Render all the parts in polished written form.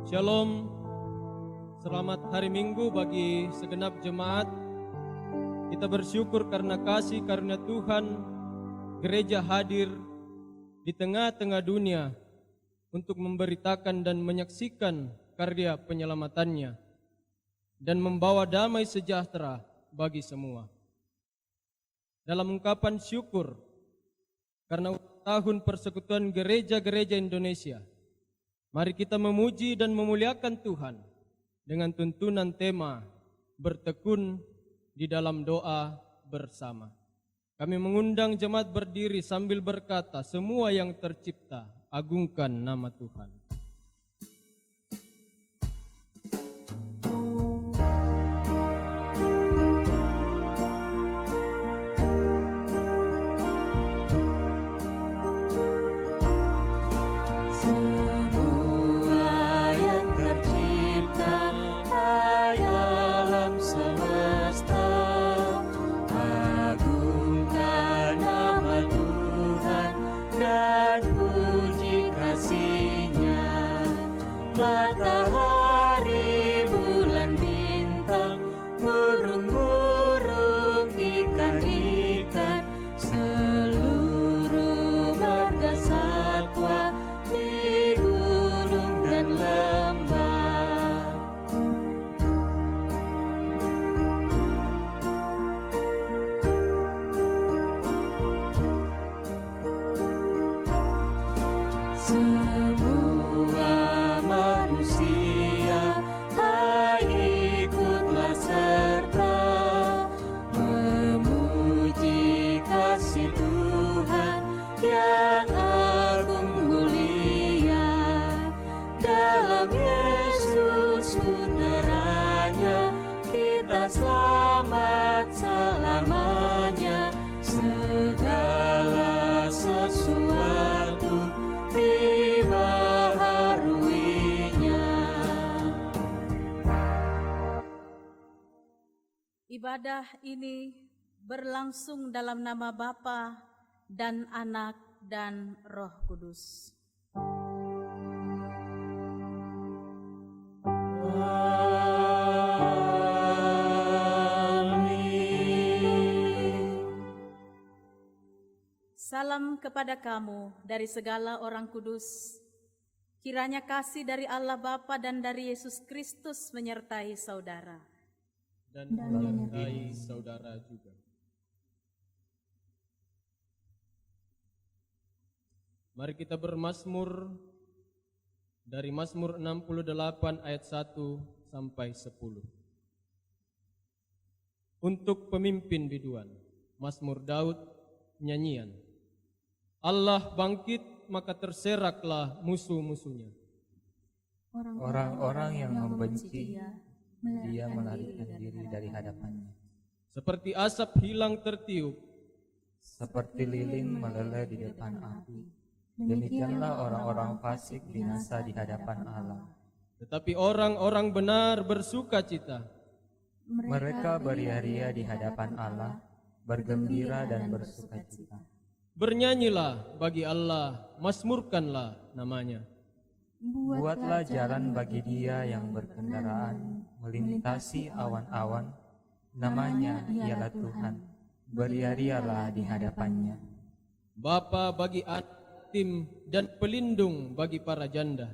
Shalom, selamat hari Minggu bagi segenap jemaat. Kita bersyukur karena kasih karunia Tuhan, gereja hadir di tengah-tengah dunia untuk memberitakan dan menyaksikan karya penyelamatannya dan membawa damai sejahtera bagi semua. Dalam ungkapan syukur karena tahun persekutuan gereja-gereja Indonesia, mari kita memuji dan memuliakan Tuhan dengan tuntunan tema bertekun di dalam doa bersama. Kami mengundang jemaat berdiri sambil berkata, semua yang tercipta, agungkan nama Tuhan. Matahari, bulan, bintang, burung-burung, ikan-ikan, seluruh marga satwa di gunung dan lembah. Semua manusia, hai ikutlah serta memuji kasih Tuhan yang agung mulia. Dalam Yesus putranya kita selamat selamanya. Segala sesuatu dibaharuinya. Ibadah ini berlangsung dalam nama Bapa dan Anak dan Roh Kudus. Salam kepada kamu dari segala orang kudus. Kiranya kasih dari Allah Bapa dan dari Yesus Kristus menyertai saudara. Dan menyertai saudara juga. Mari kita bermazmur dari Mazmur 68 ayat 1 sampai 10. Untuk pemimpin biduan, Mazmur Daud, nyanyian. Allah bangkit, maka terseraklah musuh-musuhnya. Orang-orang yang membenci dia melarikan diri dari hadapannya. Seperti asap hilang tertiup, Seperti lilin meleleh di depan api, demikianlah orang-orang fasik binasa di hadapan Allah. tetapi orang-orang benar bersuka cita. Mereka beria-ria di hadapan Allah, bergembira dan bersuka cita. Bernyanyilah bagi Allah, mazmurkanlah namanya. Buatlah jalan bagi dia yang berkendaraan melintasi awan-awan, namanya ialah Tuhan, beria-rialah di hadapannya. Bapa bagi anak yatim dan pelindung bagi para janda.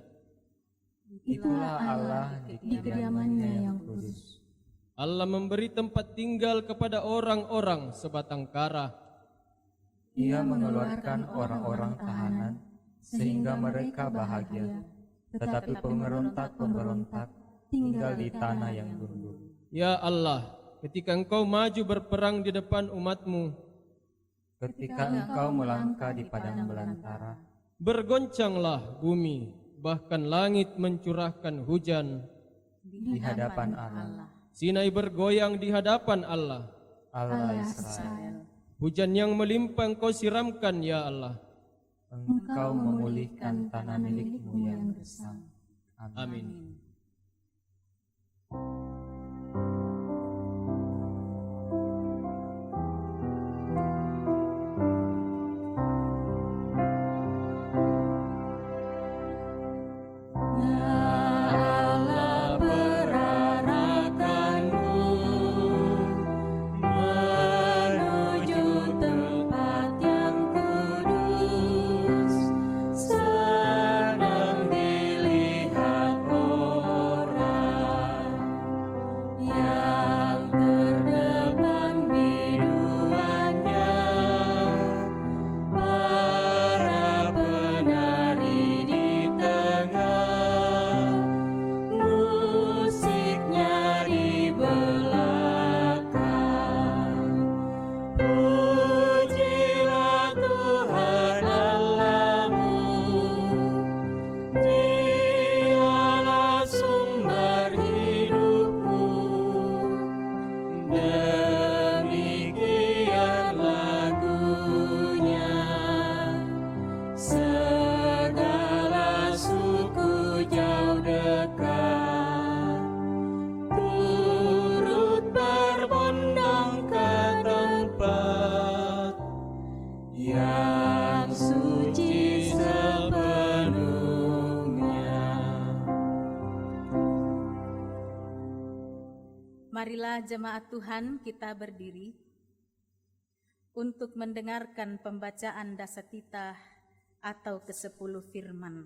Itulah Allah di kediamannya yang kudus. Allah memberi tempat tinggal kepada orang-orang sebatang kara. Ia mengeluarkan orang-orang tahanan sehingga mereka bahagia, tetapi pemberontak-pemberontak tinggal di tanah yang gundul. Ya Allah, ketika Engkau maju berperang di depan umat-Mu, Ketika engkau melangkah di padang belantara, bergoncanglah bumi, bahkan langit mencurahkan hujan. di hadapan Allah, Sinai bergoyang di hadapan Allah. Allah Israel, Hujan yang melimpah Engkau siramkan, ya Allah. engkau memulihkan tanah milikmu yang gersang. Amin. Amin. Ya Marilah jemaat Tuhan kita berdiri untuk mendengarkan pembacaan Dasatitah atau ke-10 firman.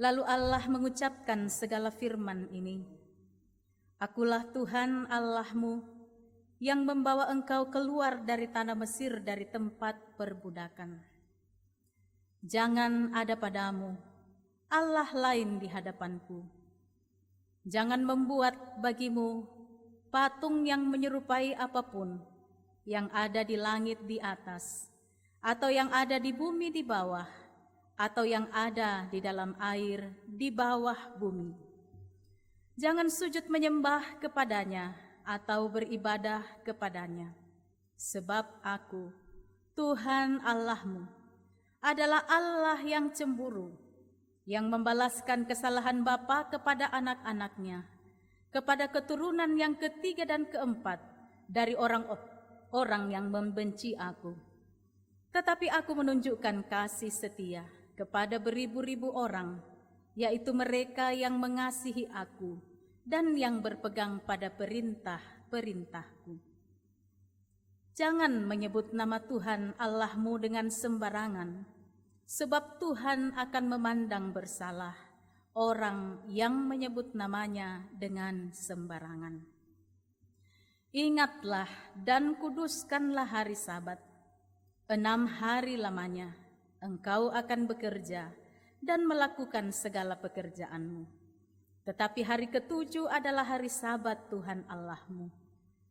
Lalu Allah mengucapkan segala firman ini, Akulah Tuhan Allahmu yang membawa engkau keluar dari tanah Mesir dari tempat perbudakan. Jangan ada padamu Allah lain di hadapanku. Jangan membuat bagimu patung yang menyerupai apapun yang ada di langit di atas, atau yang ada di bumi di bawah, atau yang ada di dalam air di bawah bumi. Jangan sujud menyembah kepadanya atau beribadah kepadanya, sebab Aku, Tuhan Allahmu, adalah Allah yang cemburu, yang membalaskan kesalahan bapa kepada anak-anaknya, kepada keturunan yang ketiga dan keempat dari orang yang membenci Aku. Tetapi Aku menunjukkan kasih setia kepada beribu-ribu orang, yaitu mereka yang mengasihi Aku dan yang berpegang pada perintah-perintahku. Jangan menyebut nama Tuhan Allahmu dengan sembarangan, sebab Tuhan akan memandang bersalah orang yang menyebut namanya dengan sembarangan. Ingatlah dan kuduskanlah hari Sabat. 6 hari lamanya engkau akan bekerja dan melakukan segala pekerjaanmu. Tetapi hari ke-7 adalah hari Sabat Tuhan Allahmu.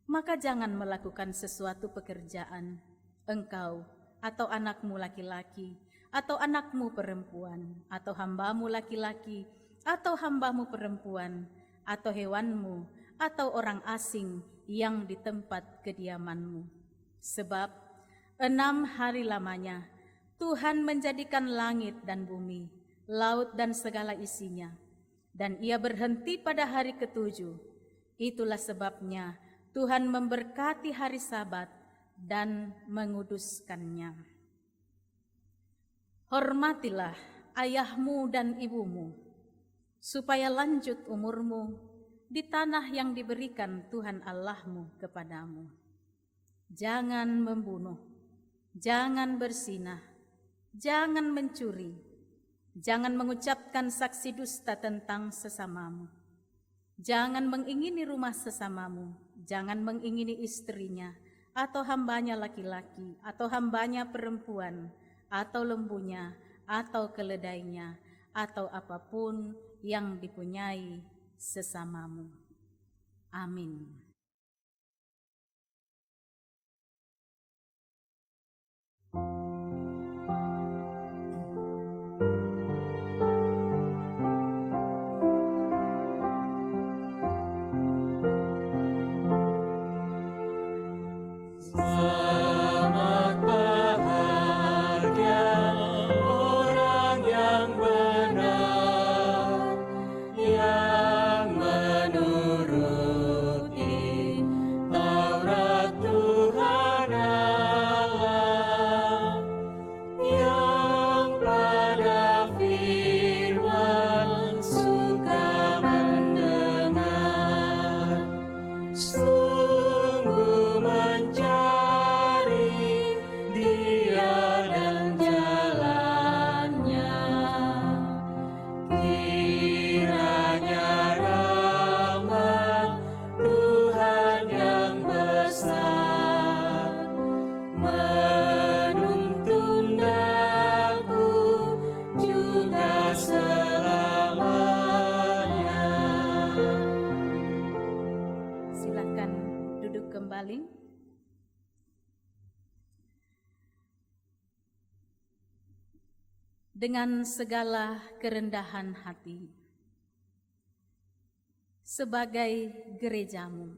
Maka jangan melakukan sesuatu pekerjaan, engkau atau anakmu laki-laki, atau anakmu perempuan, atau hambamu laki-laki, atau hambamu perempuan, atau hewanmu, atau orang asing yang di tempat kediamanmu. Sebab 6 hari lamanya Tuhan menjadikan langit dan bumi, laut dan segala isinya, dan Ia berhenti pada hari ke-7. Itulah sebabnya Tuhan memberkati hari Sabat dan menguduskannya. Hormatilah ayahmu dan ibumu, supaya lanjut umurmu di tanah yang diberikan Tuhan Allahmu kepadamu. Jangan membunuh, jangan berzinah, jangan mencuri, jangan mengucapkan saksi dusta tentang sesamamu, jangan mengingini rumah sesamamu, jangan mengingini istrinya, atau hambanya laki-laki, atau hambanya perempuan, atau lembunya, atau keledainya, atau apapun yang dipunyai sesamamu. Amin. Dengan segala kerendahan hati, sebagai gerejamu,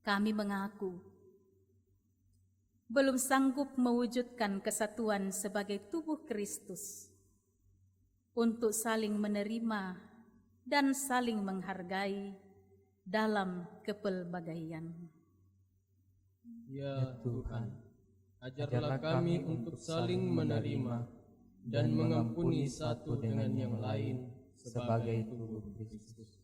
kami mengaku belum sanggup mewujudkan kesatuan sebagai tubuh Kristus untuk saling menerima dan saling menghargai dalam kepelbagaian. Ya Tuhan, ajarlah kami untuk saling menerima dan mengampuni satu dengan yang lain sebagai tubuh Kristus.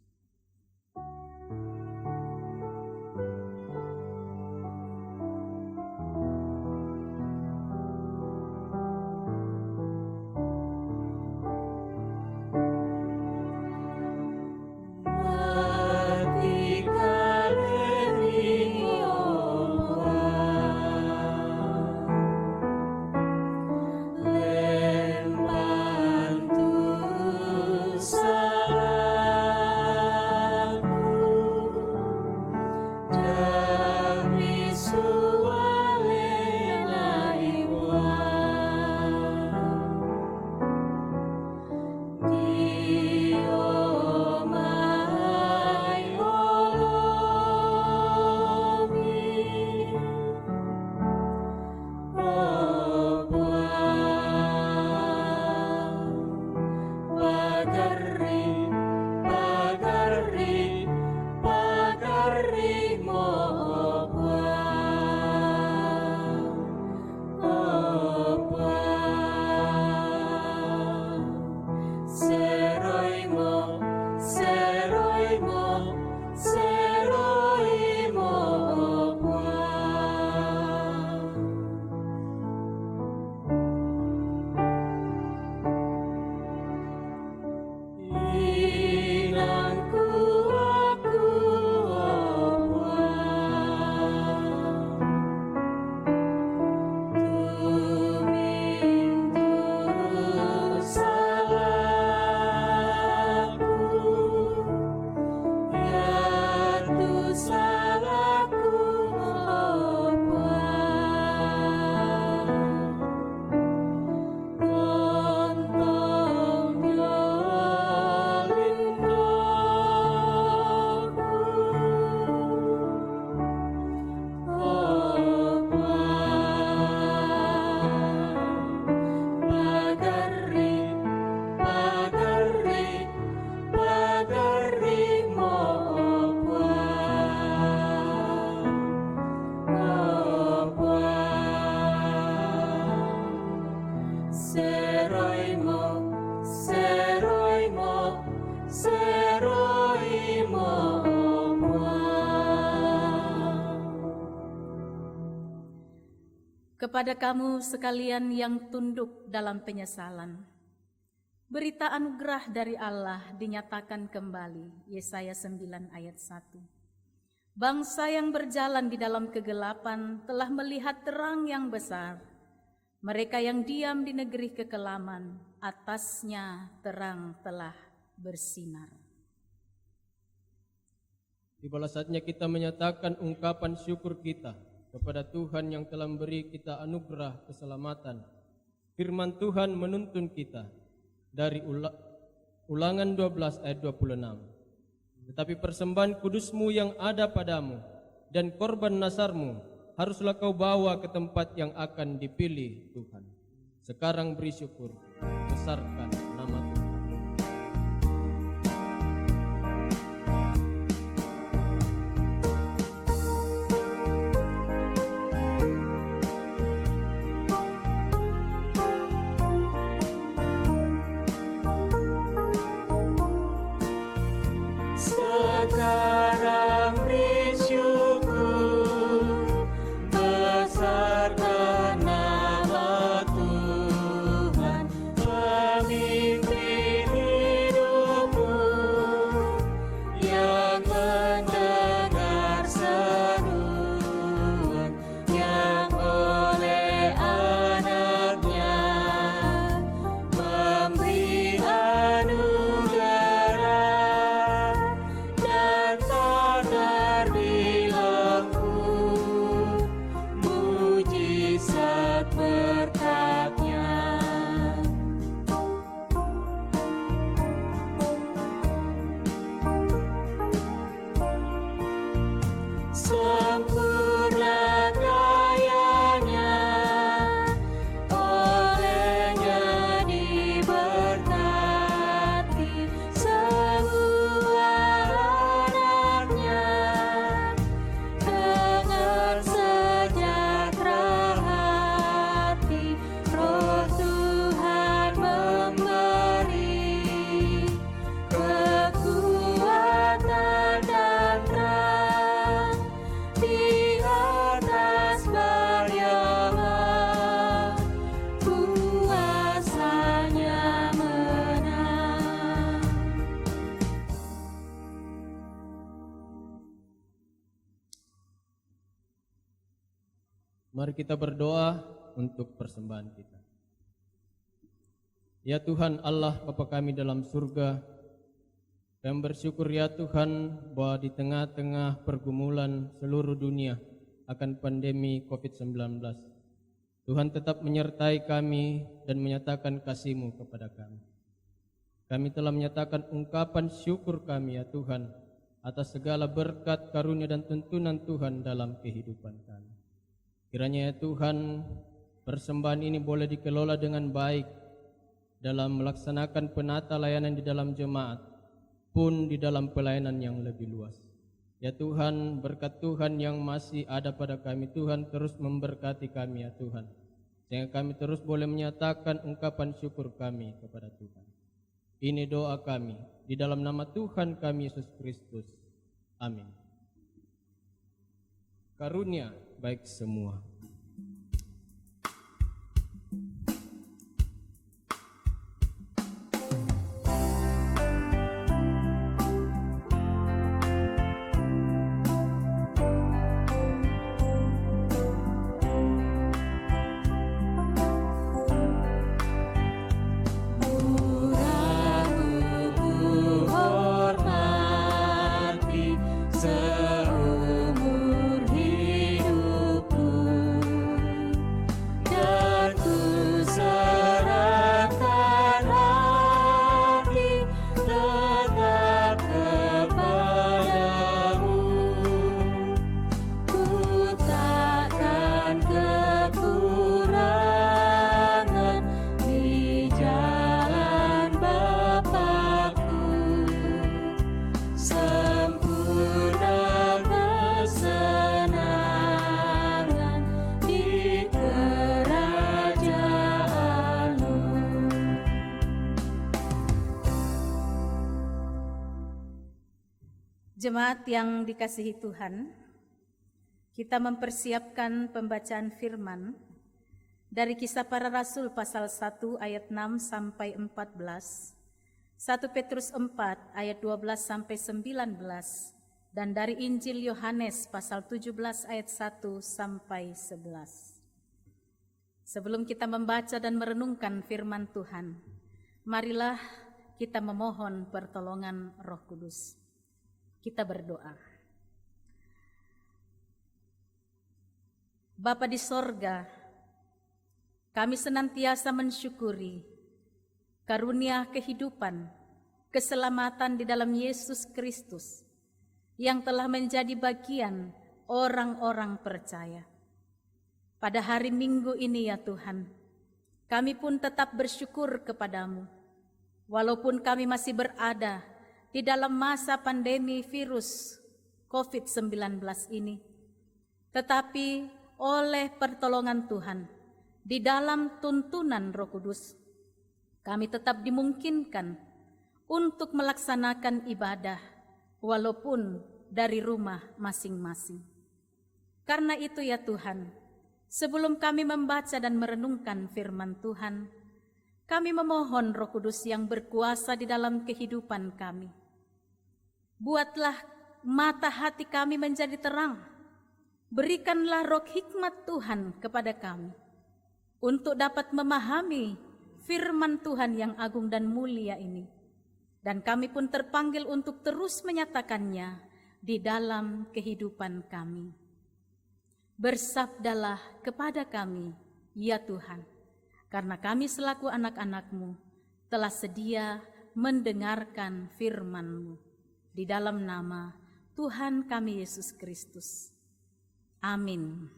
Kepada kamu sekalian yang tunduk dalam penyesalan, berita anugerah dari Allah dinyatakan kembali. Yesaya 9 ayat 1. Bangsa yang berjalan di dalam kegelapan telah melihat terang yang besar. Mereka yang diam di negeri kekelaman, atasnya terang telah bersinar. Tibalah saatnya kita menyatakan ungkapan syukur kita kepada Tuhan yang telah memberi kita anugerah keselamatan. Firman Tuhan menuntun kita dari Ulangan 12 ayat 26. Tetapi persembahan kudusmu yang ada padamu dan korban nasarmu haruslah kau bawa ke tempat yang akan dipilih Tuhan. Sekarang beri syukur, besarkan nama Tuhan. Sekarang beri syukur, besarkan nama Tuhan. Kami Mari kita berdoa untuk persembahan kita. Ya Tuhan Allah Bapa kami dalam surga, kami bersyukur ya Tuhan bahwa di tengah-tengah pergumulan seluruh dunia akan pandemi COVID-19, Tuhan tetap menyertai kami dan menyatakan kasih-Mu kepada kami. Kami telah menyatakan ungkapan syukur kami ya Tuhan atas segala berkat, karunia dan tuntunan Tuhan dalam kehidupan kami. Kiranya ya Tuhan, persembahan ini boleh dikelola dengan baik dalam melaksanakan penata layanan di dalam jemaat, pun di dalam pelayanan yang lebih luas. Ya Tuhan, berkat Tuhan yang masih ada pada kami, Tuhan terus memberkati kami ya Tuhan, sehingga kami terus boleh menyatakan ungkapan syukur kami kepada Tuhan. Ini doa kami di dalam nama Tuhan kami Yesus Kristus. Amin. Karunia baik semua. Jemaat yang dikasihi Tuhan, kita mempersiapkan pembacaan firman dari Kisah Para Rasul pasal 1 ayat 6 sampai 14, 1 Petrus 4 ayat 12 sampai 19, dan dari Injil Yohanes pasal 17 ayat 1 sampai 11. Sebelum kita membaca dan merenungkan firman Tuhan, marilah kita memohon pertolongan Roh Kudus. Kita berdoa. Bapa di sorga, kami senantiasa mensyukuri karunia kehidupan, keselamatan di dalam Yesus Kristus yang telah menjadi bagian orang-orang percaya. Pada hari Minggu ini ya Tuhan, kami pun tetap bersyukur kepadamu, walaupun kami masih berada di dalam masa pandemi virus COVID-19 ini. Tetapi oleh pertolongan Tuhan, di dalam tuntunan Roh Kudus, kami tetap dimungkinkan untuk melaksanakan ibadah walaupun dari rumah masing-masing. Karena itu ya Tuhan, sebelum kami membaca dan merenungkan firman Tuhan, kami memohon Roh Kudus yang berkuasa di dalam kehidupan kami. Buatlah mata hati kami menjadi terang. Berikanlah roh hikmat Tuhan kepada kami untuk dapat memahami firman Tuhan yang agung dan mulia ini. Dan kami pun terpanggil untuk terus menyatakannya di dalam kehidupan kami. Bersabdalah kepada kami, ya Tuhan, karena kami selaku anak-anak-Mu telah sedia mendengarkan firman-Mu. Di dalam nama Tuhan kami Yesus Kristus. Amin.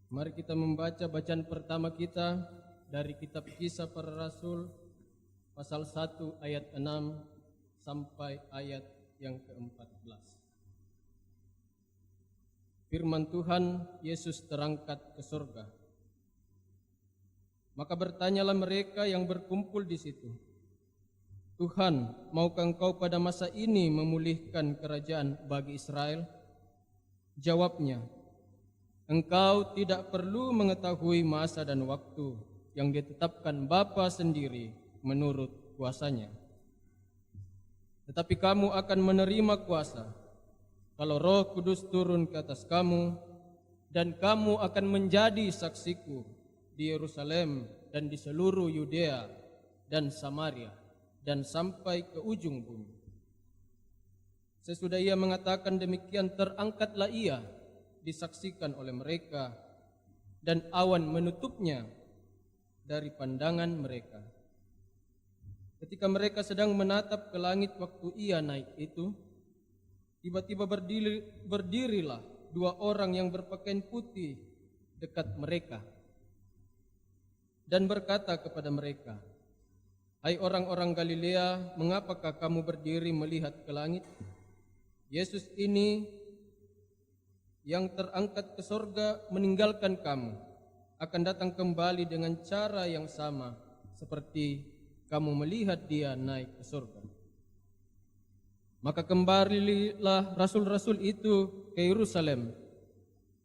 Mari kita membaca bacaan pertama kita dari kitab Kisah Para Rasul pasal 1 ayat 6 sampai ayat yang ke-14. Firman Tuhan, Yesus terangkat ke surga. Maka bertanyalah mereka yang berkumpul di situ, Tuhan, maukah Engkau pada masa ini memulihkan kerajaan bagi Israel? Jawabnya, Engkau tidak perlu mengetahui masa dan waktu yang ditetapkan Bapa sendiri menurut kuasanya. Tetapi kamu akan menerima kuasa kalau Roh Kudus turun ke atas kamu, dan kamu akan menjadi saksiku di Yerusalem dan di seluruh Yudea dan Samaria dan sampai ke ujung bumi. Sesudah ia mengatakan demikian, terangkatlah ia disaksikan oleh mereka, dan awan menutupnya dari pandangan mereka. Ketika mereka sedang menatap ke langit waktu ia naik itu, tiba-tiba berdirilah dua orang yang berpakaian putih dekat mereka dan berkata kepada mereka, "Hai orang-orang Galilea, mengapakah kamu berdiri melihat ke langit? Yesus ini yang terangkat ke sorga meninggalkan kamu, akan datang kembali dengan cara yang sama seperti kamu melihat dia naik ke sorga." Maka kembalilah rasul-rasul itu ke Yerusalem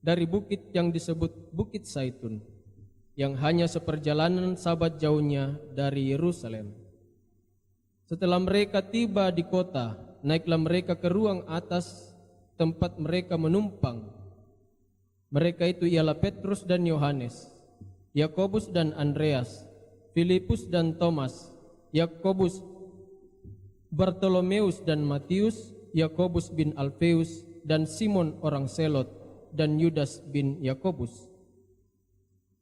dari bukit yang disebut Bukit Zaitun, yang hanya seperjalanan sabat jauhnya dari Yerusalem. Setelah mereka tiba di kota, naiklah mereka ke ruang atas tempat mereka menumpang. Mereka itu ialah Petrus dan Yohanes, Yakobus dan Andreas, Filipus dan Thomas, Yakobus, Bartolomeus dan Matius, Yakobus bin Alfeus dan Simon orang Selot, dan Yudas bin Yakobus.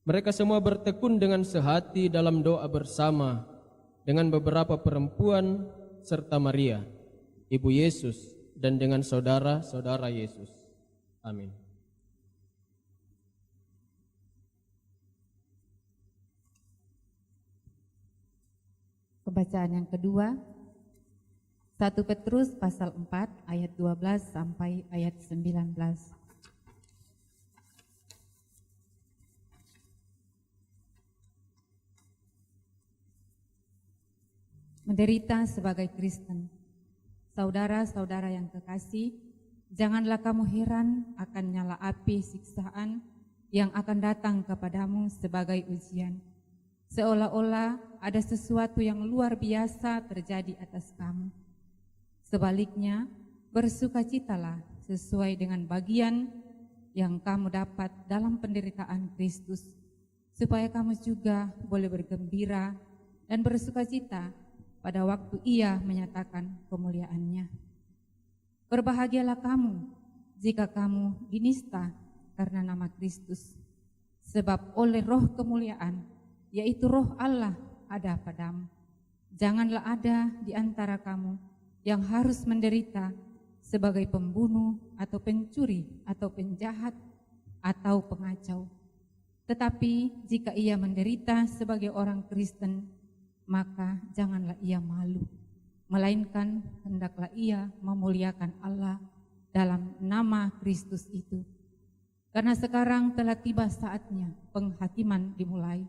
Mereka semua bertekun dengan sehati dalam doa bersama dengan beberapa perempuan serta Maria, ibu Yesus, dan dengan saudara-saudara Yesus. Amin. Pembacaan yang kedua, 1 Petrus pasal 4 ayat 12 sampai ayat 19. Menderita sebagai Kristen. Saudara-saudara yang kekasih, janganlah kamu heran akan nyala api siksaan yang akan datang kepadamu sebagai ujian, seolah-olah ada sesuatu yang luar biasa terjadi atas kamu. Sebaliknya, bersukacitalah sesuai dengan bagian yang kamu dapat dalam penderitaan Kristus, supaya kamu juga boleh bergembira dan bersukacita pada waktu ia menyatakan kemuliaannya. Berbahagialah kamu jika kamu dinista karena nama Kristus, sebab oleh roh kemuliaan, yaitu roh Allah, ada padamu. Janganlah ada di antara kamu yang harus menderita sebagai pembunuh atau pencuri atau penjahat atau pengacau. Tetapi jika ia menderita sebagai orang Kristen, maka janganlah ia malu, melainkan hendaklah ia memuliakan Allah dalam nama Kristus itu. Karena sekarang telah tiba saatnya penghakiman dimulai,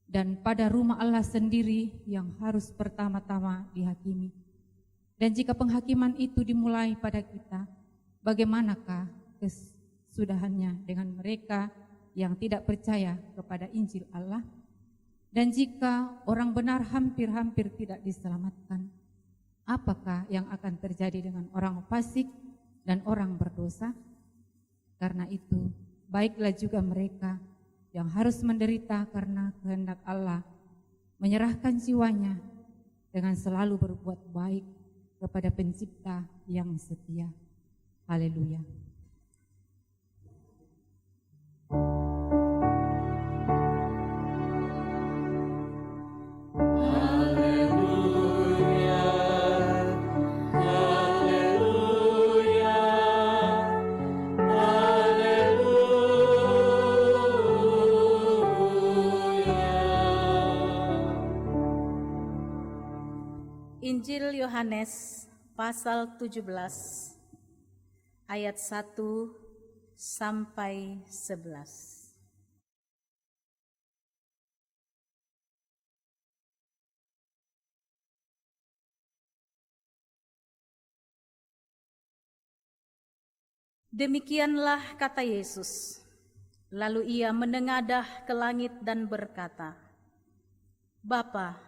dan pada rumah Allah sendiri yang harus pertama-tama dihakimi. Dan jika penghakiman itu dimulai pada kita, bagaimanakah kesudahannya dengan mereka yang tidak percaya kepada Injil Allah? Dan jika orang benar hampir-hampir tidak diselamatkan, apakah yang akan terjadi dengan orang fasik dan orang berdosa? Karena itu, baiklah juga mereka yang harus menderita karena kehendak Allah, menyerahkan jiwanya dengan selalu berbuat baik kepada Pencipta yang setia. Haleluya. Injil Yohanes pasal 17 ayat 1 sampai 11. Demikianlah kata Yesus. Lalu ia menengadah ke langit dan berkata, "Bapa,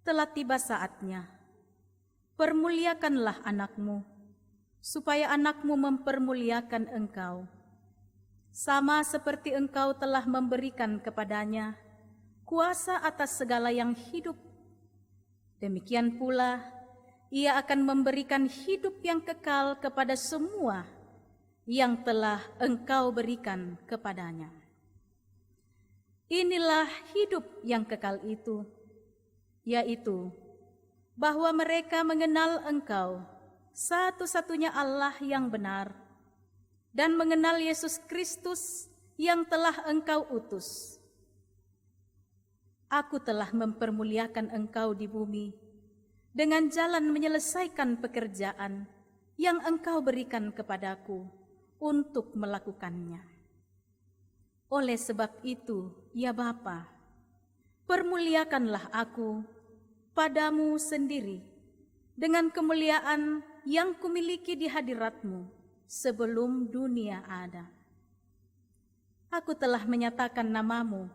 telah tiba saatnya. Permuliakanlah anakmu, supaya anakmu mempermuliakan engkau, sama seperti engkau telah memberikan kepadanya kuasa atas segala yang hidup. Demikian pula, ia akan memberikan hidup yang kekal kepada semua yang telah engkau berikan kepadanya. Inilah hidup yang kekal itu, yaitu bahwa mereka mengenal engkau, satu-satunya Allah yang benar, dan mengenal Yesus Kristus yang telah engkau utus. Aku telah mempermuliakan engkau di bumi dengan jalan menyelesaikan pekerjaan yang engkau berikan kepadaku untuk melakukannya. Oleh sebab itu, ya Bapa, permuliakanlah aku padamu sendiri dengan kemuliaan yang kumiliki di hadirat-Mu sebelum dunia ada. Aku telah menyatakan nama-Mu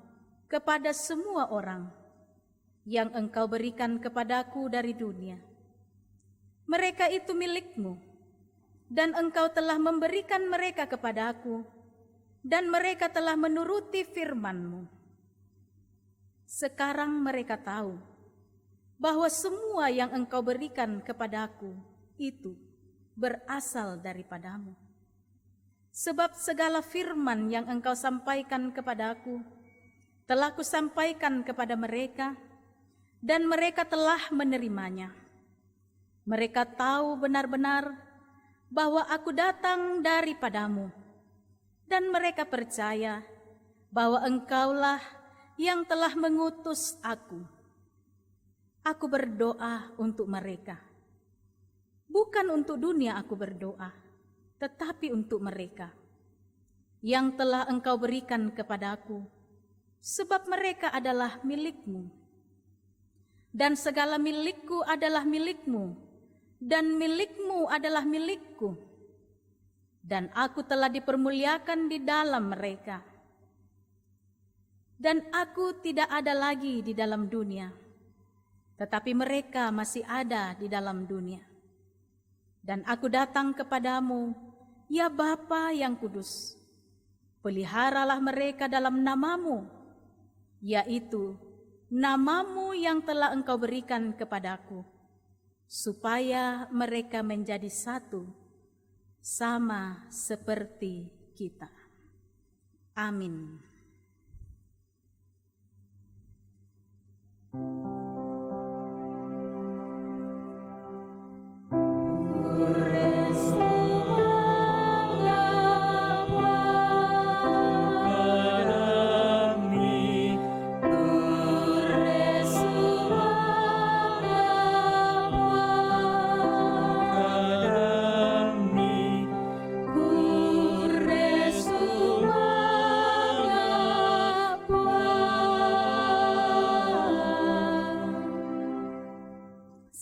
kepada semua orang yang engkau berikan kepadaku dari dunia. Mereka itu milik-Mu, dan engkau telah memberikan mereka kepadaku, dan mereka telah menuruti firman-Mu. Sekarang mereka tahu bahwa semua yang engkau berikan kepadaku itu berasal daripadamu. Sebab segala firman yang engkau sampaikan kepadaku telah kusampaikan kepada mereka, dan mereka telah menerimanya. Mereka tahu benar-benar bahwa aku datang daripadamu, dan mereka percaya bahwa engkaulah yang telah mengutus aku. Aku berdoa untuk mereka. Bukan untuk dunia aku berdoa, tetapi untuk mereka yang telah engkau berikan kepadaku, sebab mereka adalah milik-Mu. Dan segala milikku adalah milik-Mu, dan milik-Mu adalah milikku. Dan aku telah dipermuliakan di dalam mereka. Dan aku tidak ada lagi di dalam dunia, tetapi mereka masih ada di dalam dunia. Dan aku datang kepadamu, ya Bapa yang kudus, peliharalah mereka dalam nama-Mu, yaitu nama-Mu yang telah engkau berikan kepadaku, supaya mereka menjadi satu, sama seperti kita. Amin.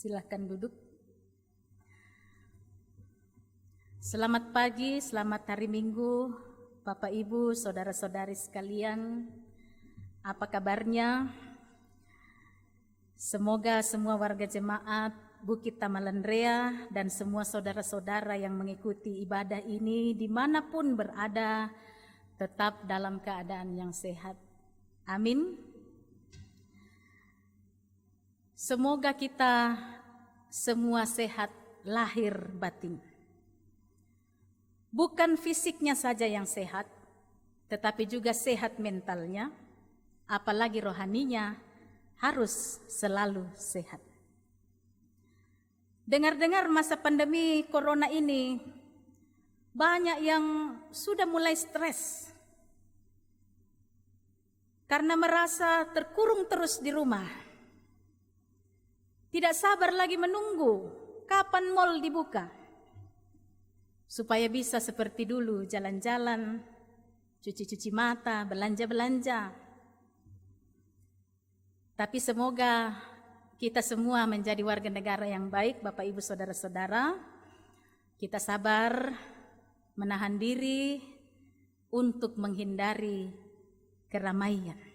Silakan duduk. Selamat pagi, selamat hari Minggu, Bapak Ibu, saudara-saudari sekalian. Apa kabarnya? Semoga semua warga jemaat Bukit Tamalandrea dan semua saudara-saudara yang mengikuti ibadah ini dimanapun berada tetap dalam keadaan yang sehat. Amin. Semoga kita semua sehat lahir batin. Bukan fisiknya saja yang sehat, tetapi juga sehat mentalnya, apalagi rohaninya harus selalu sehat. Dengar-dengar masa pandemi corona ini, banyak yang sudah mulai stres karena merasa terkurung terus di rumah. Tidak sabar lagi menunggu kapan mal dibuka, supaya bisa seperti dulu jalan-jalan, cuci-cuci mata, belanja-belanja. Tapi semoga kita semua menjadi warga negara yang baik, Bapak Ibu Saudara-saudara. Kita sabar, menahan diri untuk menghindari keramaian.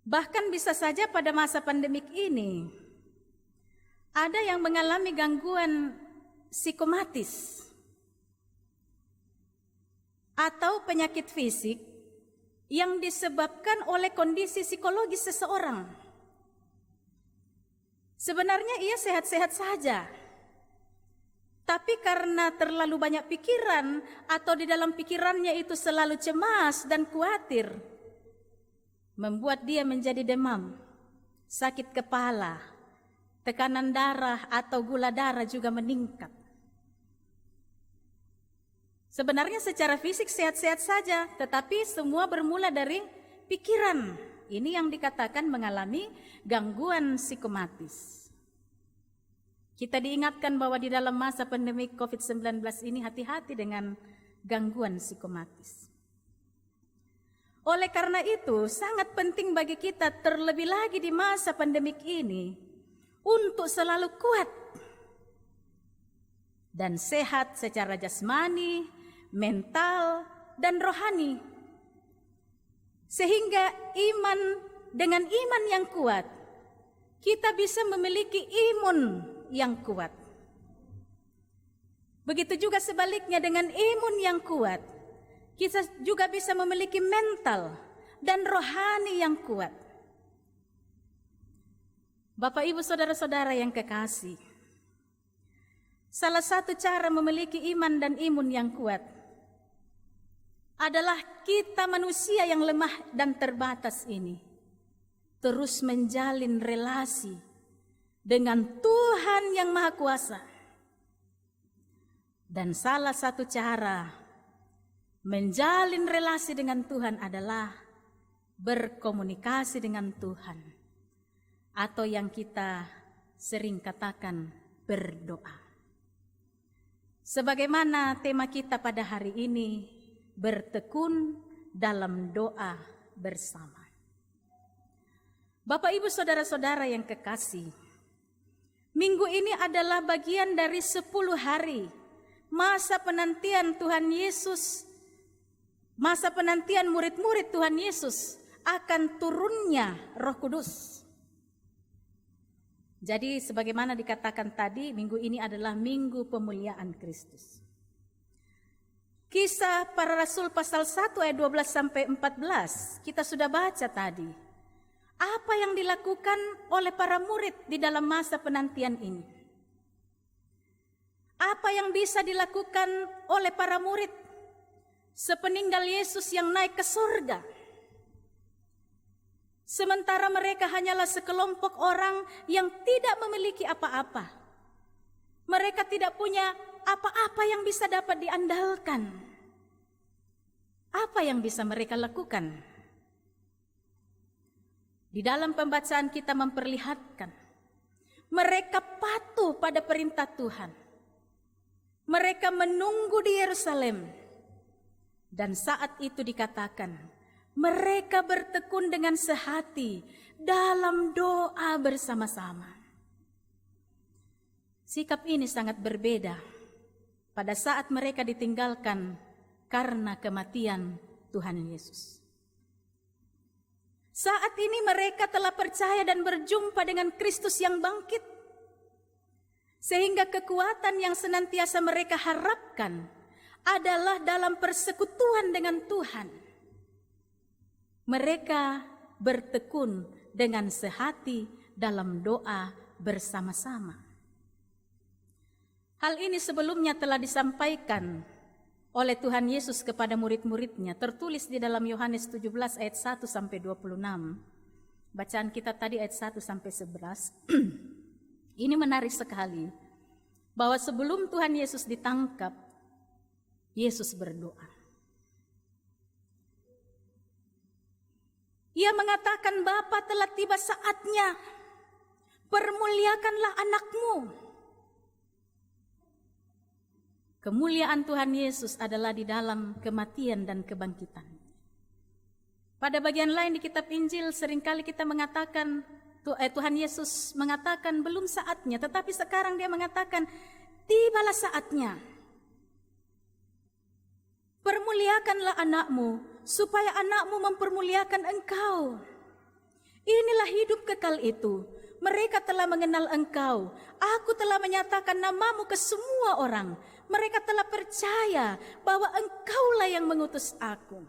Bahkan bisa saja pada masa pandemik ini, ada yang mengalami gangguan psikomatis atau penyakit fisik yang disebabkan oleh kondisi psikologis seseorang. Sebenarnya ia sehat-sehat saja, tapi karena terlalu banyak pikiran atau di dalam pikirannya itu selalu cemas dan khawatir, membuat dia menjadi demam, sakit kepala, tekanan darah atau gula darah juga meningkat. Sebenarnya secara fisik sehat-sehat saja, tetapi semua bermula dari pikiran. Ini yang dikatakan mengalami gangguan psikomatis. Kita diingatkan bahwa di dalam masa pandemi COVID-19 ini hati-hati dengan gangguan psikomatis. Oleh karena itu, sangat penting bagi kita terlebih lagi di masa pandemik ini untuk selalu kuat dan sehat secara jasmani, mental, dan rohani. Sehingga dengan iman yang kuat, kita bisa memiliki imun yang kuat. Begitu juga sebaliknya, dengan imun yang kuat, kita juga bisa memiliki mental dan rohani yang kuat. Bapak, Ibu, saudara-saudara yang kekasih, salah satu cara memiliki iman dan imun yang kuat adalah kita manusia yang lemah dan terbatas ini terus menjalin relasi dengan Tuhan yang Maha Kuasa. Dan salah satu cara menjalin relasi dengan Tuhan adalah berkomunikasi dengan Tuhan, atau yang kita sering katakan berdoa. Sebagaimana tema kita pada hari ini, bertekun dalam doa bersama. Bapak, Ibu, saudara-saudara yang kekasih, minggu ini adalah bagian dari 10 hari masa penantian Tuhan Yesus, masa penantian murid-murid Tuhan Yesus akan turunnya Roh Kudus. Jadi sebagaimana dikatakan tadi, minggu ini adalah minggu pemuliaan Kristus. Kisah Para Rasul pasal 1 ayat 12 sampai 14 kita sudah baca tadi. Apa yang dilakukan oleh para murid di dalam masa penantian ini? Apa yang bisa dilakukan oleh para murid sepeninggal Yesus yang naik ke surga? Sementara mereka hanyalah sekelompok orang yang tidak memiliki apa-apa. Mereka tidak punya apa-apa yang bisa dapat diandalkan. Apa yang bisa mereka lakukan? Di dalam pembacaan kita memperlihatkan mereka patuh pada perintah Tuhan. Mereka menunggu di Yerusalem. Dan saat itu dikatakan, mereka bertekun dengan sehati dalam doa bersama-sama. Sikap ini sangat berbeda pada saat mereka ditinggalkan karena kematian Tuhan Yesus. Saat ini mereka telah percaya dan berjumpa dengan Kristus yang bangkit, sehingga kekuatan yang senantiasa mereka harapkan adalah dalam persekutuan dengan Tuhan. Mereka bertekun dengan sehati dalam doa bersama-sama. Hal ini sebelumnya telah disampaikan oleh Tuhan Yesus kepada murid-muridnya, tertulis di dalam Yohanes 17 ayat 1 sampai 26. Bacaan kita tadi ayat 1 sampai 11. Ini menarik sekali, bahwa sebelum Tuhan Yesus ditangkap, Yesus berdoa. Ia mengatakan, Bapa, telah tiba saatnya, permuliakanlah anakmu. Kemuliaan Tuhan Yesus adalah di dalam kematian dan kebangkitan. Pada bagian lain di kitab Injil seringkali kita mengatakan, Tuhan Yesus mengatakan belum saatnya, tetapi sekarang dia mengatakan tibalah saatnya. Permuliakanlah anakmu, supaya anakmu mempermuliakan engkau. Inilah hidup kekal itu, Mereka telah mengenal Engkau. Aku telah menyatakan namamu ke semua orang. Mereka telah percaya bahwa Engkaulah yang mengutus aku.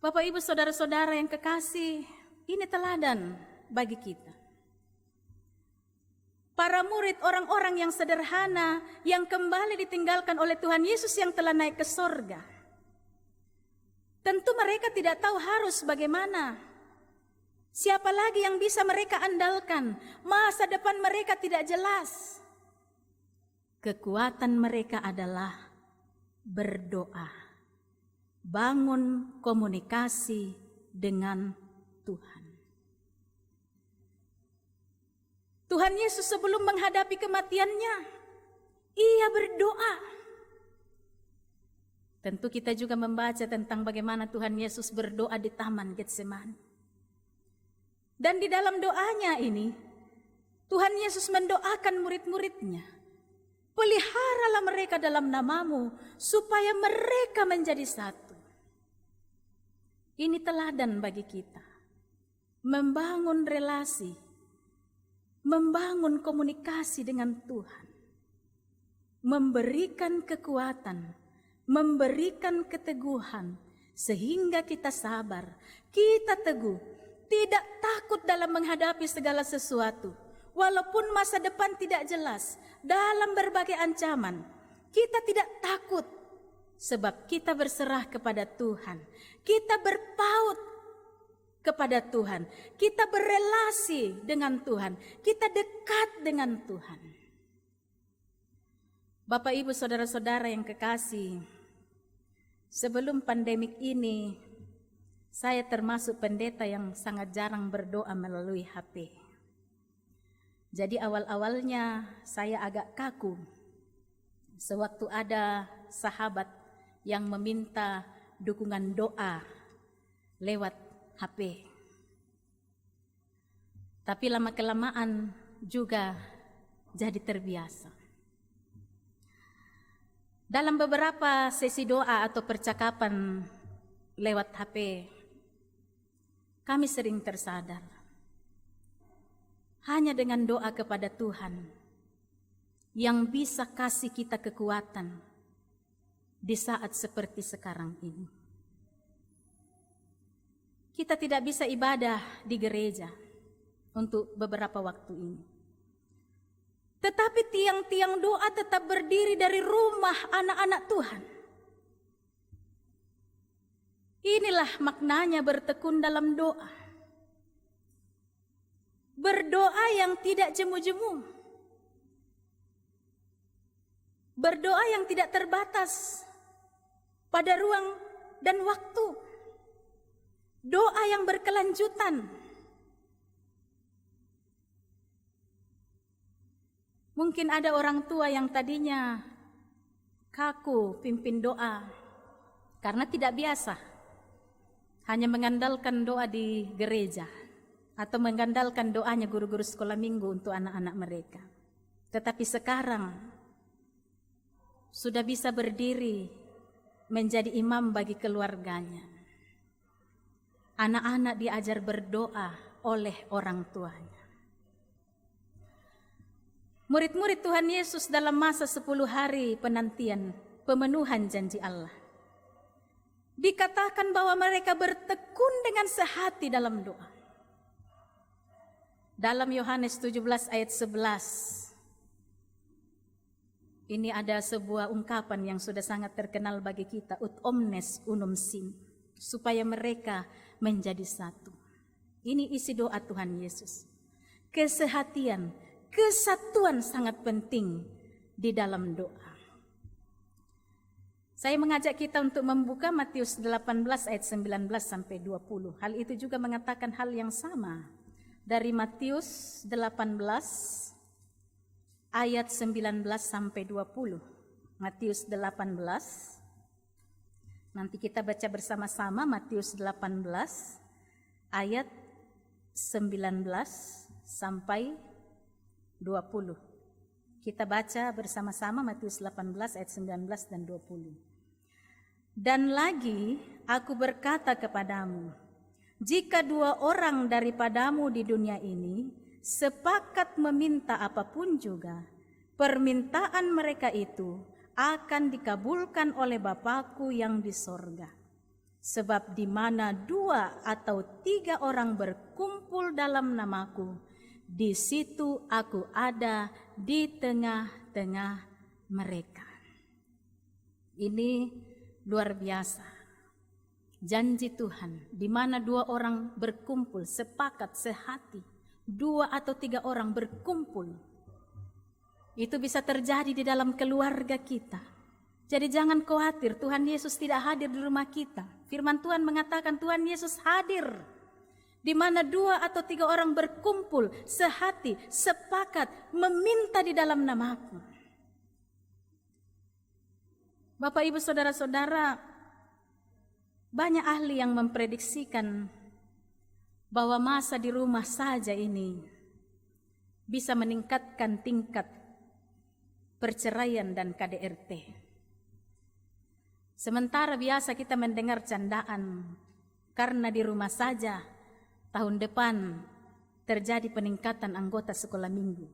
Bapak, Ibu, saudara-saudara yang kekasih, ini teladan bagi kita. Para murid, orang-orang yang sederhana, yang kembali ditinggalkan oleh Tuhan Yesus yang telah naik ke sorga. Tentu mereka tidak tahu harus bagaimana. Siapa lagi yang bisa mereka andalkan? Masa depan mereka tidak jelas. Kekuatan mereka adalah berdoa. Bangun komunikasi dengan Tuhan. Tuhan Yesus sebelum menghadapi kematiannya, ia berdoa. Tentu kita juga membaca tentang bagaimana Tuhan Yesus berdoa di Taman Getsemani. Dan di dalam doanya ini, Tuhan Yesus mendoakan murid-muridnya. Peliharalah mereka dalam namamu, supaya mereka menjadi satu. Ini teladan bagi kita. Membangun relasi, membangun komunikasi dengan Tuhan. Memberikan kekuatan, memberikan keteguhan, sehingga kita sabar, kita teguh, tidak takut dalam menghadapi segala sesuatu. Walaupun masa depan tidak jelas, dalam berbagai ancaman, kita tidak takut. Sebab kita berserah kepada Tuhan. Kita berpaut kepada Tuhan. Kita berelasi dengan Tuhan. Kita dekat dengan Tuhan. Bapak, Ibu, saudara-saudara yang kekasih, sebelum pandemik ini, saya termasuk pendeta yang sangat jarang berdoa melalui HP. Jadi awal-awalnya saya agak kaku. Sewaktu ada sahabat yang meminta dukungan doa lewat HP. Tapi lama-kelamaan juga jadi terbiasa. Dalam beberapa sesi doa atau percakapan lewat HP, kami sering tersadar. Hanya dengan doa kepada Tuhan yang bisa kasih kita kekuatan di saat seperti sekarang ini. Kita tidak bisa ibadah di gereja untuk beberapa waktu ini. Tetapi tiang-tiang doa tetap berdiri dari rumah anak-anak Tuhan. Inilah maknanya bertekun dalam doa. Berdoa yang tidak jemu-jemu. Berdoa yang tidak terbatas pada ruang dan waktu. Doa yang berkelanjutan. Mungkin ada orang tua yang tadinya kaku pimpin doa karena tidak biasa. Hanya mengandalkan doa di gereja atau mengandalkan doanya guru-guru sekolah minggu untuk anak-anak mereka. Tetapi sekarang sudah bisa berdiri menjadi imam bagi keluarganya. Anak-anak diajar berdoa oleh orang tuanya. Murid-murid Tuhan Yesus dalam masa 10 hari penantian pemenuhan janji Allah, dikatakan bahwa mereka bertekun dengan sehati dalam doa. Dalam Yohanes 17 ayat 11, ini ada sebuah ungkapan yang sudah sangat terkenal bagi kita, ut omnes unum sim, supaya mereka menjadi satu. Ini isi doa Tuhan Yesus. Kesehatian, kesatuan sangat penting di dalam doa. Saya mengajak kita untuk membuka Matius 18 ayat 19 sampai 20. Hal itu juga mengatakan hal yang sama. Dari Matius 18 ayat 19 sampai 20. Matius 18. Nanti kita baca bersama-sama Matius 18 ayat 19 sampai 20. Kita baca bersama-sama Matius 18 ayat 19 dan 20. Dan lagi aku berkata kepadamu, jika 2 orang daripadamu di dunia ini sepakat meminta apapun juga, permintaan mereka itu akan dikabulkan oleh Bapa-Ku yang di sorga. Sebab di mana 2 atau 3 orang berkumpul dalam nama-Ku, di situ Aku ada di tengah-tengah mereka. Ini luar biasa. Janji Tuhan, di mana 2 orang berkumpul, sepakat, sehati, 2 atau 3 orang berkumpul, itu bisa terjadi di dalam keluarga kita. Jadi jangan khawatir, Tuhan Yesus tidak hadir di rumah kita. Firman Tuhan mengatakan Tuhan Yesus hadir. Di mana 2 atau 3 orang berkumpul, sehati, sepakat, meminta di dalam nama-Ku. Bapak, Ibu, Saudara-saudara, banyak ahli yang memprediksikan bahwa masa di rumah saja ini bisa meningkatkan tingkat perceraian dan KDRT. Sementara biasa kita mendengar candaan, karena di rumah saja tahun depan terjadi peningkatan anggota sekolah minggu.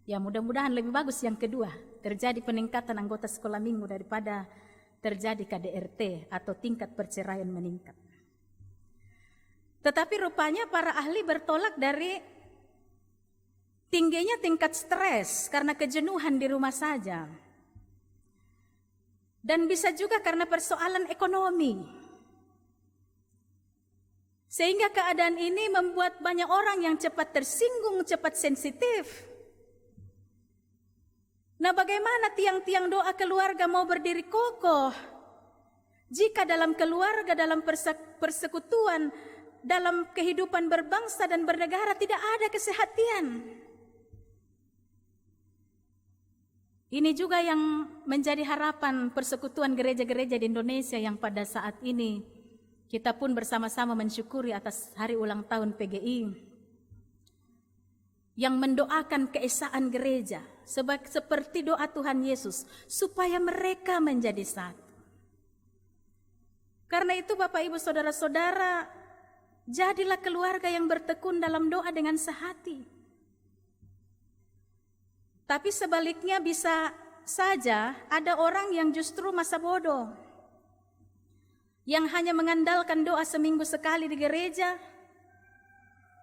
Ya, mudah-mudahan lebih bagus yang kedua, terjadi peningkatan anggota sekolah minggu daripada terjadi KDRT atau tingkat perceraian meningkat. Tetapi rupanya para ahli bertolak dari tingginya tingkat stres karena kejenuhan di rumah saja. Dan bisa juga karena persoalan ekonomi. Sehingga keadaan ini membuat banyak orang yang cepat tersinggung, cepat sensitif. Nah, bagaimana tiang-tiang doa keluarga mau berdiri kokoh jika dalam keluarga, dalam persekutuan, dalam kehidupan berbangsa dan bernegara tidak ada kesehatan? Ini juga yang menjadi harapan persekutuan gereja-gereja di Indonesia yang pada saat ini kita pun bersama-sama mensyukuri atas hari ulang tahun PGI, yang mendoakan keesaan gereja seperti doa Tuhan Yesus supaya mereka menjadi satu. Karena itu Bapak, Ibu, Saudara-saudara, jadilah keluarga yang bertekun dalam doa dengan sehati. Tapi sebaliknya bisa saja ada orang yang justru masa bodoh, yang hanya mengandalkan doa seminggu sekali di gereja.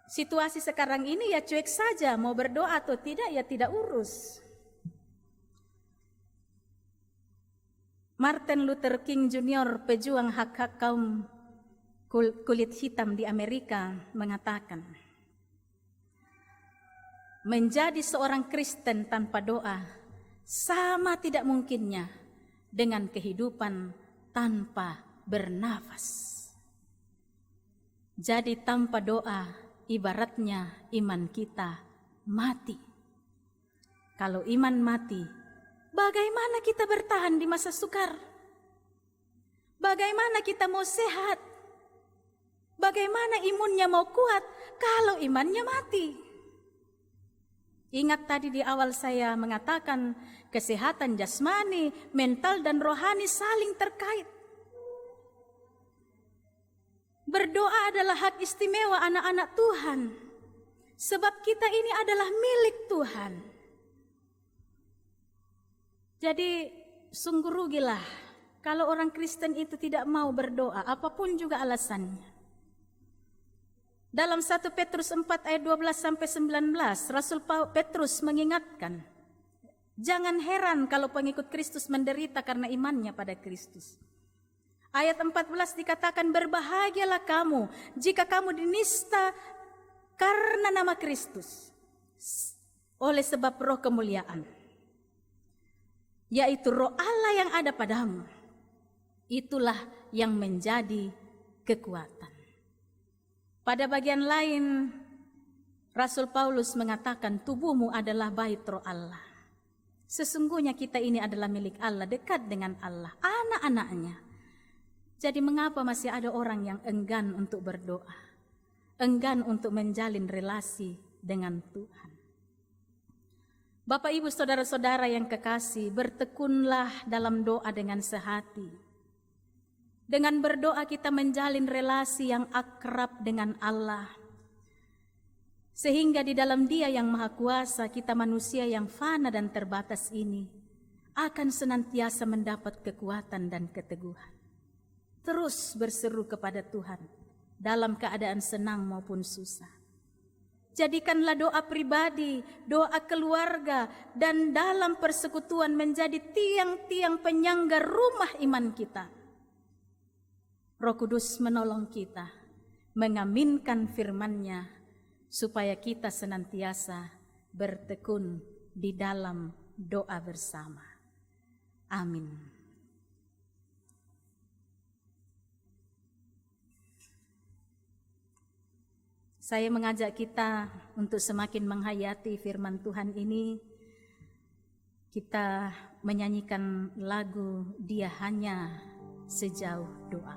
Situasi sekarang ini ya cuek saja, mau berdoa atau tidak ya tidak urus. Martin Luther King Jr., pejuang hak-hak kaum kulit hitam di Amerika, mengatakan, menjadi seorang Kristen tanpa doa sama tidak mungkinnya dengan kehidupan tanpa bernafas. Jadi tanpa doa ibaratnya iman kita mati. Kalau iman mati, bagaimana kita bertahan di masa sukar? Bagaimana kita mau sehat? Bagaimana imunnya mau kuat kalau imannya mati? Ingat tadi di awal saya mengatakan kesehatan jasmani, mental dan rohani saling terkait. Berdoa adalah hak istimewa anak-anak Tuhan, sebab kita ini adalah milik Tuhan. Jadi sungguh rugilah kalau orang Kristen itu tidak mau berdoa, apapun juga alasannya. Dalam 1 Petrus 4 ayat 12-19, Rasul Petrus mengingatkan, jangan heran kalau pengikut Kristus menderita karena imannya pada Kristus. Ayat 14 dikatakan, berbahagialah kamu jika kamu dinista karena nama Kristus, oleh sebab roh kemuliaan, yaitu roh Allah yang ada padamu, itulah yang menjadi kekuatan. Pada bagian lain, Rasul Paulus mengatakan tubuhmu adalah bait roh Allah. Sesungguhnya kita ini adalah milik Allah, dekat dengan Allah, anak-anaknya. Jadi mengapa masih ada orang yang enggan untuk berdoa, enggan untuk menjalin relasi dengan Tuhan? Bapak, Ibu, Saudara-saudara yang kekasih, bertekunlah dalam doa dengan sehati. Dengan berdoa kita menjalin relasi yang akrab dengan Allah. Sehingga di dalam Dia yang Maha Kuasa, kita manusia yang fana dan terbatas ini akan senantiasa mendapat kekuatan dan keteguhan. Terus berseru kepada Tuhan dalam keadaan senang maupun susah. Jadikanlah doa pribadi, doa keluarga, dan dalam persekutuan menjadi tiang-tiang penyangga rumah iman kita. Roh Kudus menolong kita mengaminkan firman-Nya supaya kita senantiasa bertekun di dalam doa bersama. Amin. Saya mengajak kita untuk semakin menghayati firman Tuhan ini. Kita menyanyikan lagu Dia Hanya Sejauh Doa.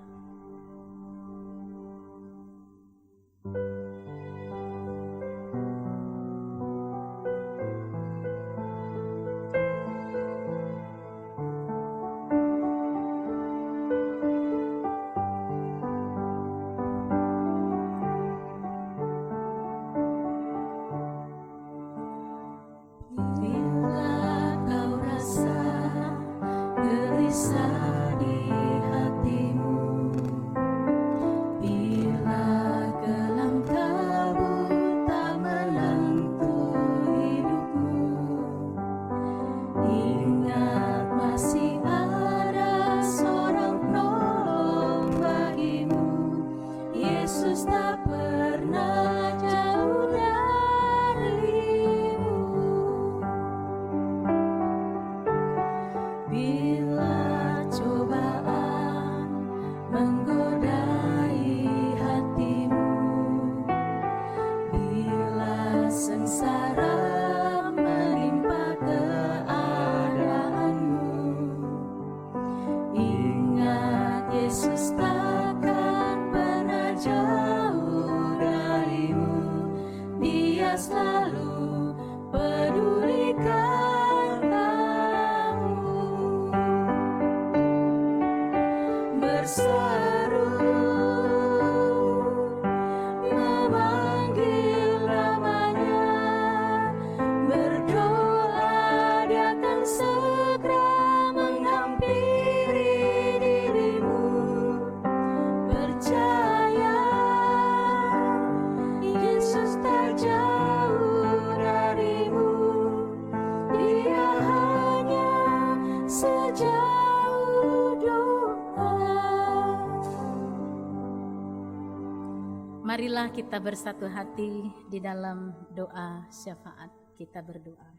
Marilah kita bersatu hati di dalam doa syafaat. Kita berdoa.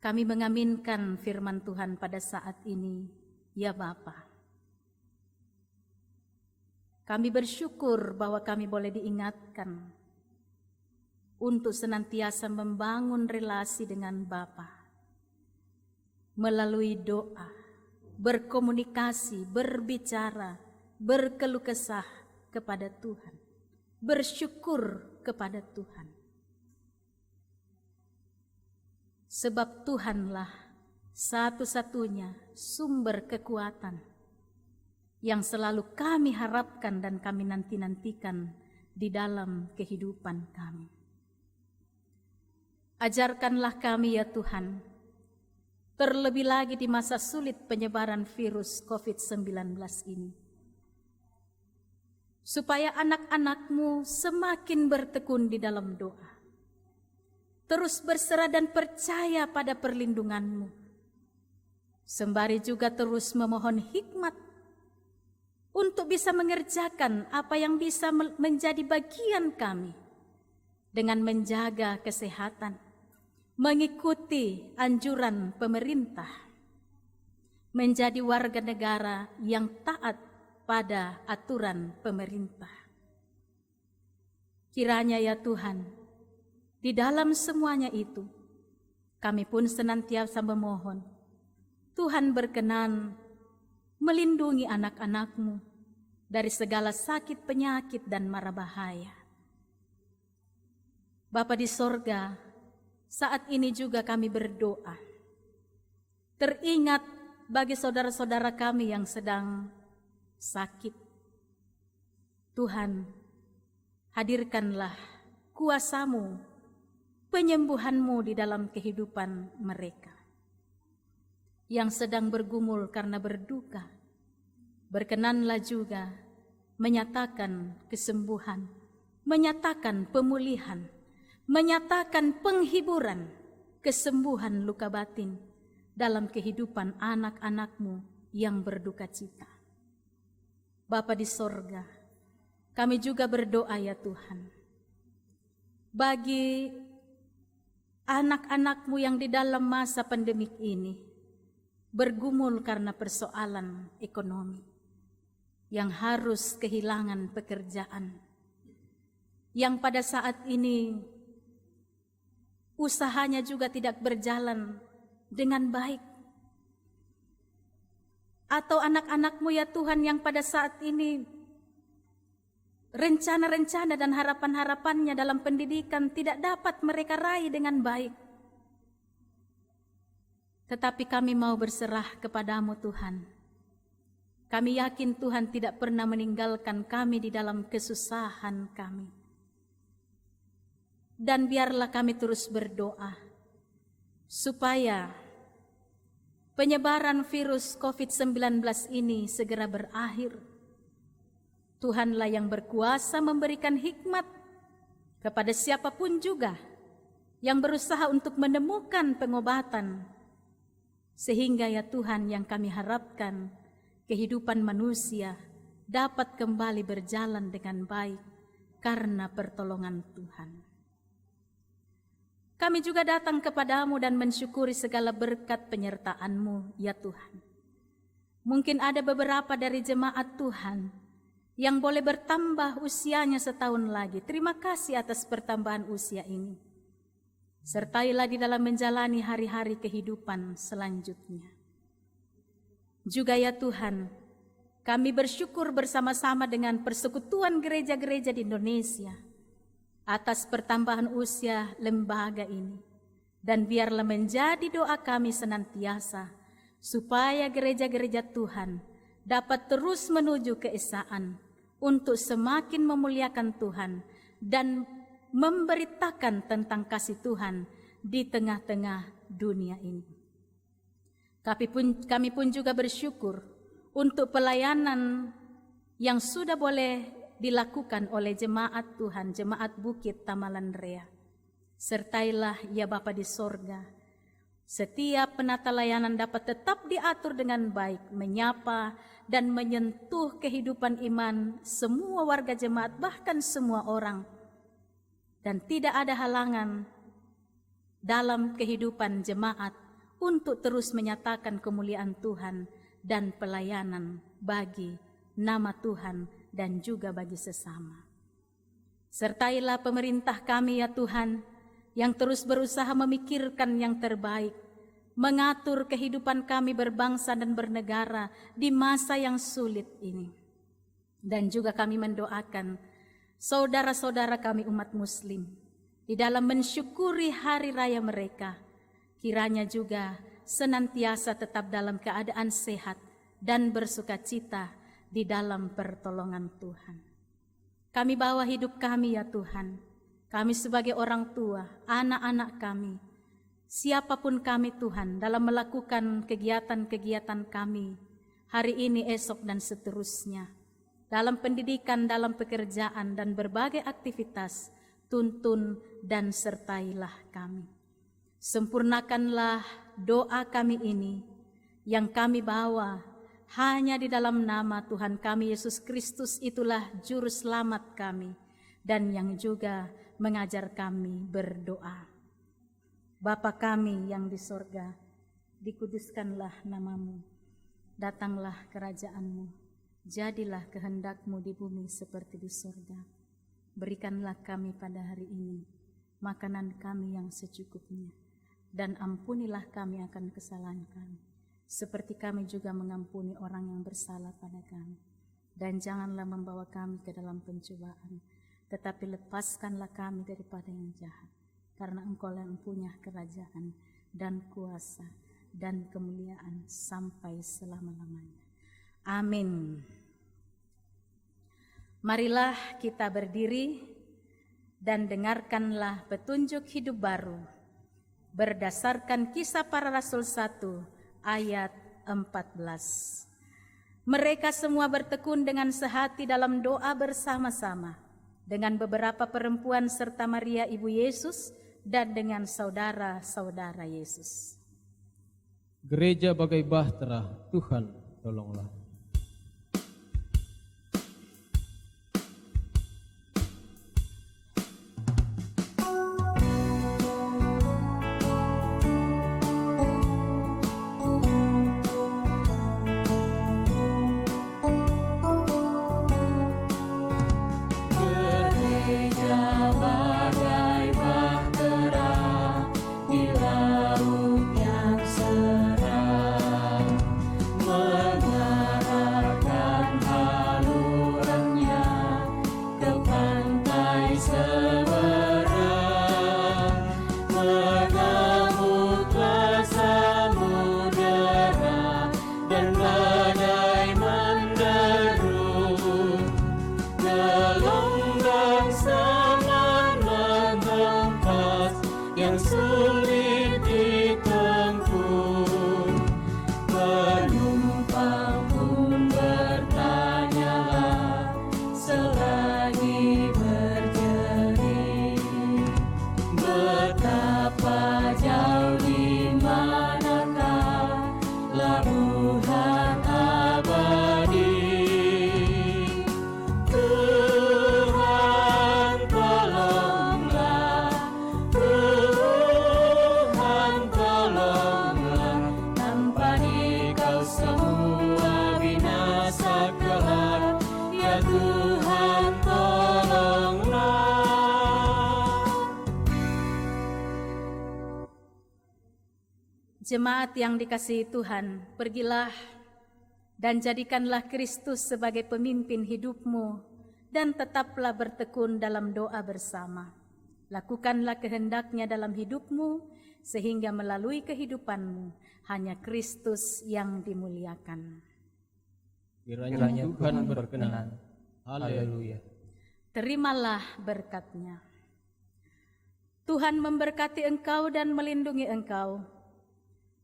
Kami mengaminkan firman Tuhan pada saat ini, ya Bapa. Kami bersyukur bahwa kami boleh diingatkan untuk senantiasa membangun relasi dengan Bapa melalui doa, berkomunikasi, berbicara, berkeluh kesah kepada Tuhan, bersyukur kepada Tuhan. Sebab Tuhanlah satu-satunya sumber kekuatan yang selalu kami harapkan dan kami nanti-nantikan di dalam kehidupan kami. Ajarkanlah kami ya Tuhan, terlebih lagi di masa sulit penyebaran virus COVID-19 ini, supaya anak-anak-Mu semakin bertekun di dalam doa, terus berserah dan percaya pada perlindungan-Mu, sembari juga terus memohon hikmat untuk bisa mengerjakan apa yang bisa menjadi bagian kami dengan menjaga kesehatan, mengikuti anjuran pemerintah, menjadi warga negara yang taat pada aturan pemerintah. Kiranya ya Tuhan, di dalam semuanya itu, kami pun senantiasa memohon, Tuhan berkenan melindungi anak-anak-Mu dari segala sakit, penyakit, dan mara bahaya. Bapa di sorga, saat ini juga kami berdoa, teringat bagi saudara-saudara kami yang sedang sakit. Tuhan, hadirkanlah kuasa-Mu, penyembuhan-Mu di dalam kehidupan mereka. Yang sedang bergumul karena berduka, berkenanlah juga menyatakan kesembuhan, menyatakan pemulihan, menyatakan penghiburan, kesembuhan luka batin dalam kehidupan anak-anak-Mu yang berduka cita. Bapa di sorga, kami juga berdoa ya Tuhan, bagi anak-anak-Mu yang di dalam masa pandemik ini bergumul karena persoalan ekonomi, yang harus kehilangan pekerjaan, yang pada saat ini usahanya juga tidak berjalan dengan baik. Atau anak-anak-Mu ya Tuhan yang pada saat ini rencana-rencana dan harapan-harapannya dalam pendidikan tidak dapat mereka raih dengan baik. Tetapi kami mau berserah kepada-Mu Tuhan. Kami yakin Tuhan tidak pernah meninggalkan kami di dalam kesusahan kami. Dan biarlah kami terus berdoa supaya penyebaran virus COVID-19 ini segera berakhir. Tuhanlah yang berkuasa memberikan hikmat kepada siapapun juga yang berusaha untuk menemukan pengobatan. Sehingga ya Tuhan yang kami harapkan kehidupan manusia dapat kembali berjalan dengan baik karena pertolongan Tuhan. Kami juga datang kepada-Mu dan mensyukuri segala berkat penyertaan-Mu, ya Tuhan. Mungkin ada beberapa dari jemaat Tuhan yang boleh bertambah usianya setahun lagi. Terima kasih atas pertambahan usia ini. Sertailah di dalam menjalani hari-hari kehidupan selanjutnya. Juga ya Tuhan, kami bersyukur bersama-sama dengan persekutuan gereja-gereja di Indonesia atas pertambahan usia lembaga ini. Dan biarlah menjadi doa kami senantiasa supaya gereja-gereja Tuhan dapat terus menuju keesaan untuk semakin memuliakan Tuhan dan memberitakan tentang kasih Tuhan di tengah-tengah dunia ini. Kami pun juga bersyukur untuk pelayanan yang sudah boleh dilakukan oleh jemaat Tuhan, jemaat Bukit Tamalan Rea. Sertailah ya Bapa di sorga, setiap penata layanan dapat tetap diatur dengan baik, menyapa dan menyentuh kehidupan iman semua warga jemaat, bahkan semua orang. Dan tidak ada halangan dalam kehidupan jemaat untuk terus menyatakan kemuliaan Tuhan dan pelayanan bagi nama Tuhan dan juga bagi sesama. Sertailah pemerintah kami ya Tuhan, yang terus berusaha memikirkan yang terbaik, mengatur kehidupan kami berbangsa dan bernegara di masa yang sulit ini. Dan juga kami mendoakan saudara-saudara kami umat muslim di dalam mensyukuri hari raya mereka, kiranya juga senantiasa tetap dalam keadaan sehat dan bersukacita di dalam pertolongan Tuhan. Kami bawa hidup kami ya Tuhan, kami sebagai orang tua, anak-anak kami, siapapun kami Tuhan dalam melakukan kegiatan-kegiatan kami hari ini, esok dan seterusnya, dalam pendidikan, dalam pekerjaan dan berbagai aktivitas, tuntun dan sertailah kami. Sempurnakanlah doa kami ini yang kami bawa hanya di dalam nama Tuhan kami Yesus Kristus, itulah juru selamat kami dan yang juga mengajar kami berdoa. Bapa kami yang di sorga, dikuduskanlah namamu, datanglah kerajaan-Mu, jadilah kehendak-Mu di bumi seperti di sorga. Berikanlah kami pada hari ini makanan kami yang secukupnya, dan ampunilah kami akan kesalahan kami, seperti kami juga mengampuni orang yang bersalah pada kami. Dan janganlah membawa kami ke dalam pencobaan, tetapi lepaskanlah kami daripada yang jahat. Karena Engkau yang punya kerajaan dan kuasa dan kemuliaan sampai selama-lamanya. Amin. Marilah kita berdiri dan dengarkanlah petunjuk hidup baru berdasarkan Kisah Para Rasul 1 ayat 14. Mereka semua bertekun dengan sehati dalam doa bersama-sama dengan beberapa perempuan serta Maria ibu Yesus dan dengan saudara-saudara Yesus. Gereja bagai bahtera, Tuhan tolonglah. Jemaat yang dikasihi Tuhan, pergilah dan jadikanlah Kristus sebagai pemimpin hidupmu dan tetaplah bertekun dalam doa bersama. Lakukanlah kehendaknya dalam hidupmu sehingga melalui kehidupanmu hanya Kristus yang dimuliakan. Kiranya Tuhan berkenan. Haleluya. Terimalah berkat-Nya. Tuhan memberkati engkau dan melindungi engkau.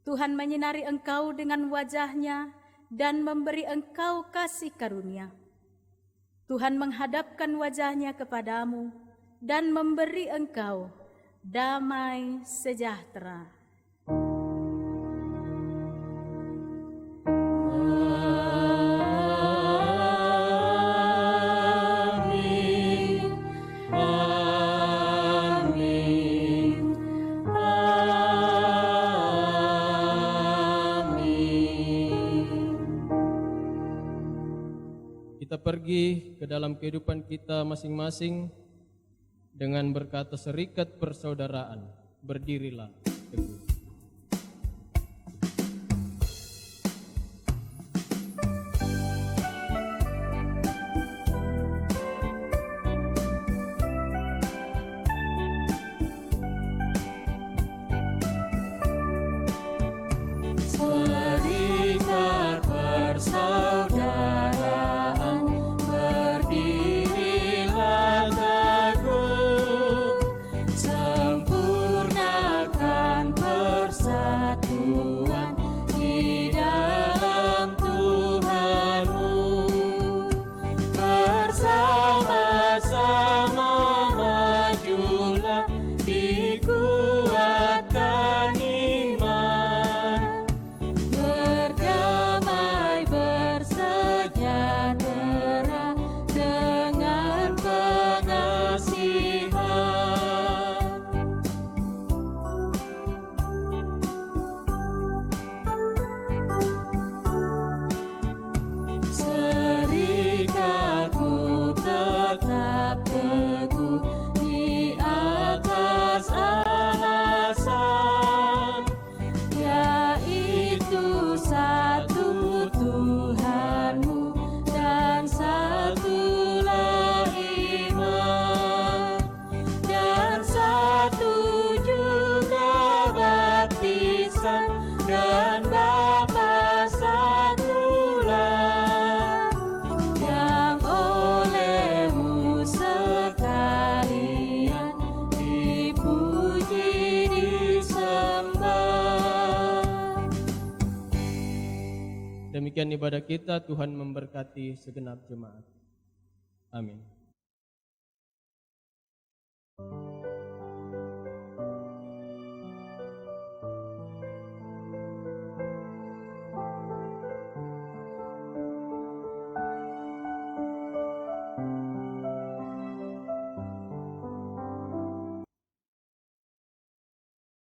Tuhan menyinari engkau dengan wajah-Nya dan memberi engkau kasih karunia. Tuhan menghadapkan wajah-Nya kepadamu dan memberi engkau damai sejahtera. Kita pergi ke dalam kehidupan kita masing-masing dengan berkata serikat persaudaraan. Berdirilah teguh. Serikat persaudaraan, berdirilah teguh, sempurnakan dan Bapa satulah, yang olehmu sekalian dipuji disembah. Demikian ibadah kita, Tuhan memberkati segenap jemaat. Amin.